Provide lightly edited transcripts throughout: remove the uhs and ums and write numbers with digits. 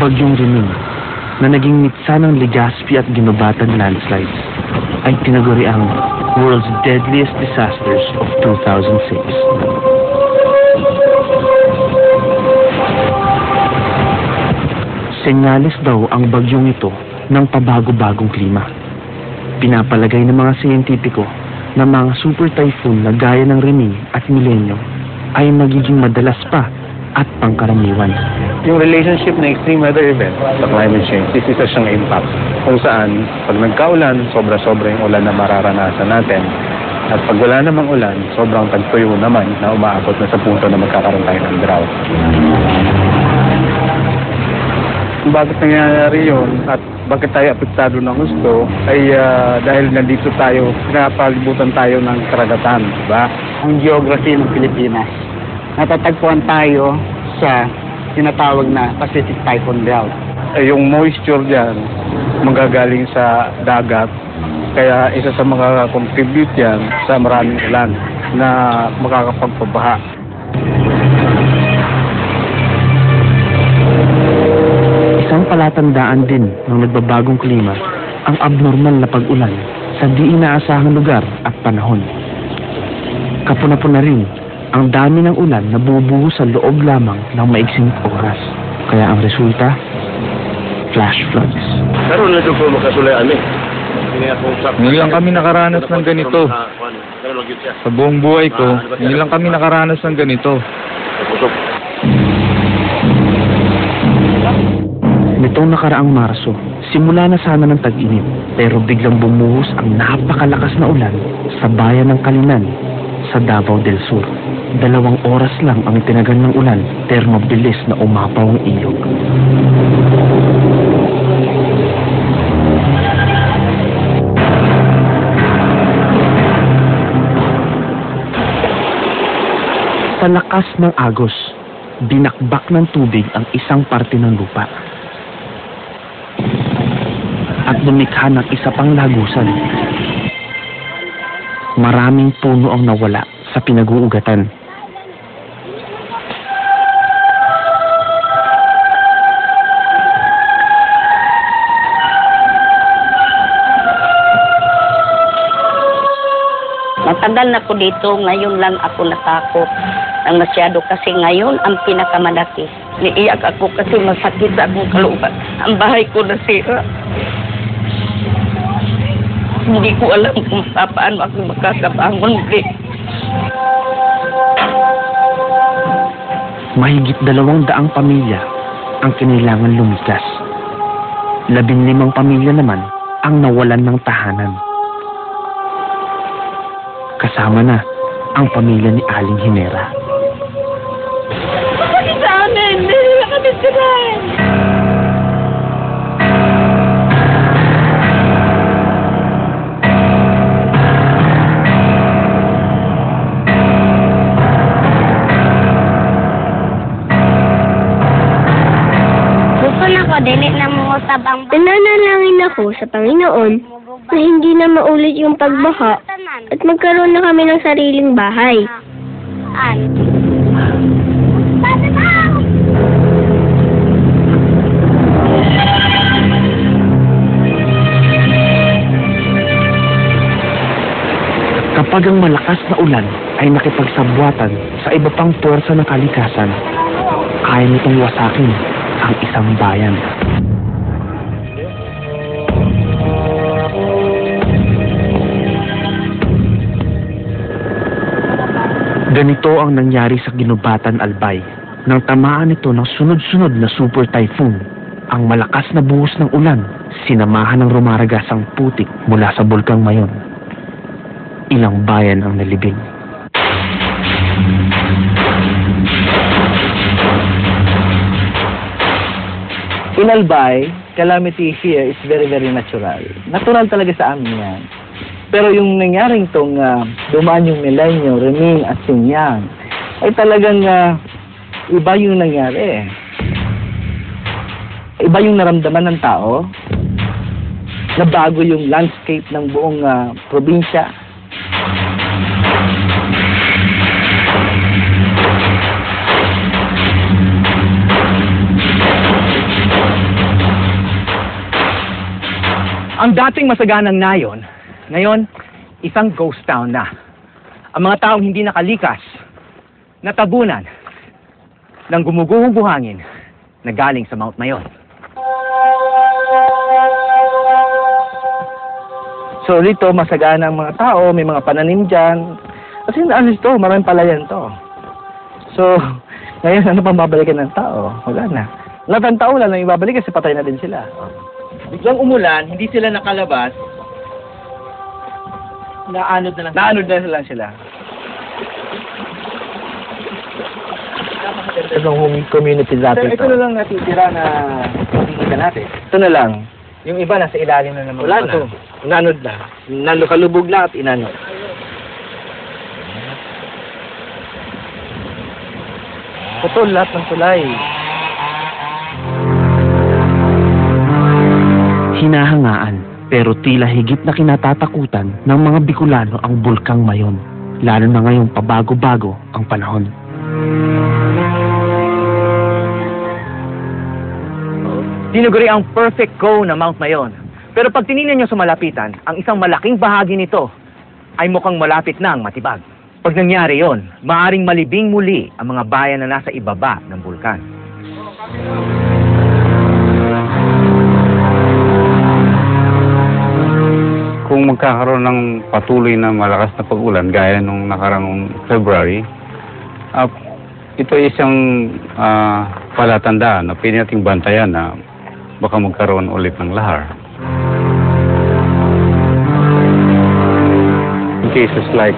bagyong Reming na naging mitsa ng Legazpi at Ginobatan landslides ay tinaguri ang World's Deadliest Disasters of 2006. Senyales daw ang bagyong ito ng pabago-bagong klima. Pinapalagay ng mga siyentipiko na mga super typhoon na gaya ng Reming at Milenyo ay magiging madalas pa at pangkaraniwan. Yung relationship ng extreme weather event sa climate change, is isa siyang impact. Kung saan, pag nagkaulan, sobra-sobra yung ulan na mararanasan natin. At pag wala namang ulan, sobrang tagtuyo naman na umaabot na sa punto na magkakaroon tayo ng drought. Bakit nangyayari yun at bakit tayo apektado ng gusto ay dahil nandito tayo, pinapalibutan tayo ng karagatan, diba? Ang geography ng Pilipinas, natatagpuan tayo sa tinatawag na Pacific Typhoon Belt. Yung moisture dyan, magagaling sa dagat, kaya isa sa mga contribute yan sa maraming ulan na makakapagpabaha. Isang palatandaan din ng nagbabagong klima ang abnormal na pag-ulan sa di inaasahang lugar at panahon. Kapuna-puna rin ang dami ng ulan na bumubuho sa loob lamang ng maiksing oras. Kaya ang resulta, flash floods. Karoon na doon po makasulayan eh. Ngayon lang kami nakaranas ng ganito. Sa buong buhay ko, ngayon lang kami nakaranas ng ganito. Nitong nakaraang Marso, simula na sana ng tag-init, pero biglang bumuhos ang napakalakas na ulan sa bayan ng Kalinan sa Davao del Sur. 2 oras lang ang tinagal ng ulan, pero mabilis na umapaw ang ilog. Sa lakas ng agos, binakbak ng tubig ang isang parte ng lupa at lumikha ng isa pang lagusan. Maraming puno ang nawala sa pinag-uugatan. Matagal na ko dito, ngayon lang ako natakot ng masyado kasi ngayon ang pinakamalaki. Niiyak ako kasi masakit sa akong kalooban. Ang bahay ko nasira. Hindi ko alam kung paano ako makakabangon ulit. Mahigit 200 pamilya ang kinailangan lumikas. 15 pamilya naman ang nawalan ng tahanan. Kasama na ang pamilya ni Aling Hinera. Bakit sa amin? Hindi na kami sirain. Dili na mo tabang. Nananalangin ako sa Panginoon na hindi na maulit yung pagbaha at magkaroon na kami ng sariling bahay. Kapag ang malakas na ulan ay nakipagsabwatan sa iba pang puwersa ng kalikasan, kaya nitong wasakin ang isang bayan. Ganito ang nangyari sa Ginobatan, Albay. Nang tamaan ito ng sunod-sunod na super typhoon, ang malakas na buhos ng ulan, sinamahan ng rumaragasang putik mula sa Bulkang Mayon. Ilang bayan ang nalibing. In Albay, calamity here is very, very natural. Natural talaga sa amin yan. Pero yung nangyaring tong dumaan yung Milenyo, Reming at Sinyang, ay talagang iba yung nangyari. Iba yung naramdaman ng tao. Nabago yung landscape ng buong probinsya. Ang dating masaganang nayon, ngayon, isang ghost town na. Ang mga taong hindi nakalikas, natabunan ng gumuguhong buhangin na galing sa Mount Mayon. So dito, masagana ang mga tao, may mga pananim dyan. Kasi ano ito, maraming palayan to. So, ngayon, ano pang babalikan ng tao? Wala na. Lahat ng tao lang ibabalik kasi patay na din sila. Biglang umulan, hindi sila nakalabas. Naanod na lang sila. Itong community dati ito. Ito na lang natitira na nakikita natin. Ito na lang. Yung iba nasa ilalim na naman. Wala na. Nanod na. Nalukalubog lang at inanod. Putol lahat ng tulay. Hinahangaan pero tila higit na kinatatakutan ng mga Bicolano ang Bulkang Mayon, lalo na ngayong pabago-bago ang panahon. Tinuguri ang perfect go na Mount Mayon. Pero pag tinignan nyo sa malapitan, ang isang malaking bahagi nito ay mukhang malapit na ang matibag. Pag nangyari yon, maaaring malibing muli ang mga bayan na nasa ibaba ng bulkan. Kung magkakaroon ng patuloy na malakas na pag-ulan gaya nung nakarang February, ito ay isang palatandaan na pwede nating bantayan na baka magkaroon ulit ng lahar. In cases like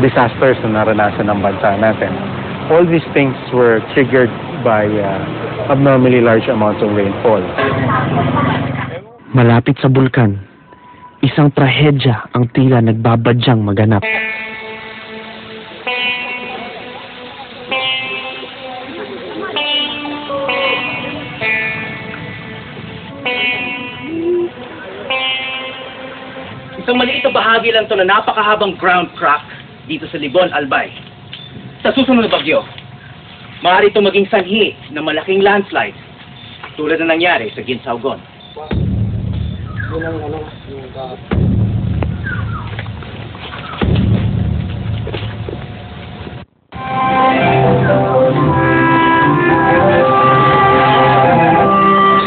disasters na naranasan ng bansa natin, all these things were triggered by abnormally large amounts of rainfall. Malapit sa bulkan, isang trahedya ang tila nagbabadyang maganap. Isang maliit na bahagi lang ito na napakahabang ground crack dito sa Libon, Albay. Sa susunod na bagyo, maaari ito maging sanhi ng malaking landslide tulad na nangyari sa Ginsaogon.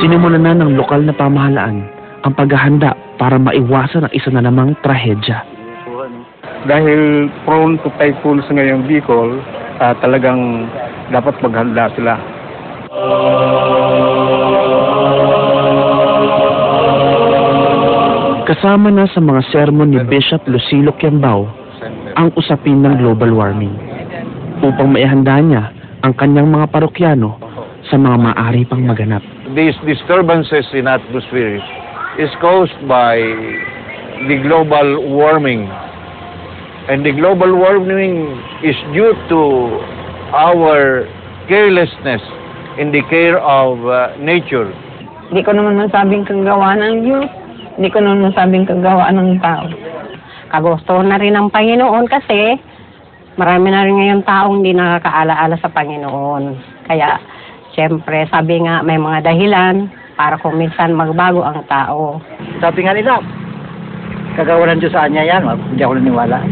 Sinimulan na ng lokal na pamahalaan ang paghahanda para maiwasan ang isa na namang trahedya. Dahil prone to typhoons ngayong Bicol, talagang dapat maghanda sila. Kasama na sa mga sermon ni Bishop Lucilo Quiambao ang usapin ng global warming upang maihanda niya ang kanyang mga parokyano sa mga maaari pang maganap. These disturbances in atmosphere is caused by the global warming. And the global warming is due to our carelessness in the care of nature. Hindi ko naman masabing kagawa ng Diyos. Hindi ko naman masabing kagawa ng tao. Kagusto na rin ng Panginoon kasi marami na rin ngayon taong hindi nakakaalaala sa Panginoon. Kaya, siyempre, sabi nga may mga dahilan para kung minsan magbago ang tao. Sabi nga nila, kagawa ng Diyos sa kanya yan, hindi ako naniwala.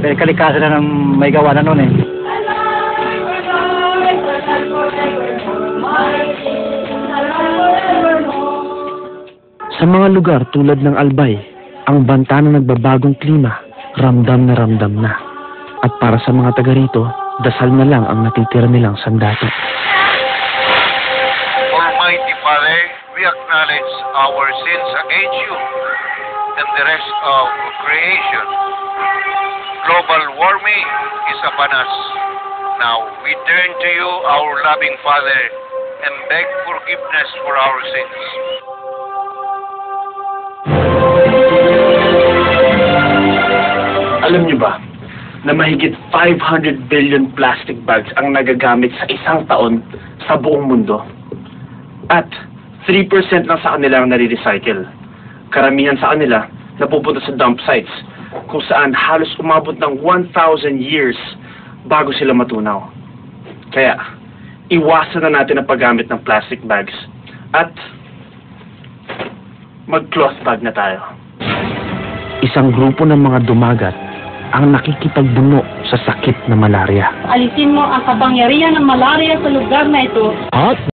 Pero kalikasan na ng may gawa na noon eh. Sa mga lugar tulad ng Albay, ang banta ng nagbabagong klima, ramdam na. At para sa mga taga rito, dasal na lang ang natitira nilang sandata. Almighty Father, we acknowledge our sins against you and the rest of creation. Global warming is upon us. Now we turn to you, our loving Father, and beg forgiveness for our sins. Alam niyo ba na mahigit 500 billion plastic bags ang nagagamit sa isang taon sa buong mundo? At 3% lang sa kanila ang nare-recycle. Karamihan sa kanila napupunta sa dump sites kung saan halos umabot ng 1,000 years bago sila matunaw. Kaya, iwasan na natin ang paggamit ng plastic bags at mag-cloth bag na tayo. Isang grupo ng mga dumagat ang nakikipagbuno sa sakit na malaria. Alisin mo ang kapangyarihan ng malaria sa lugar na ito. At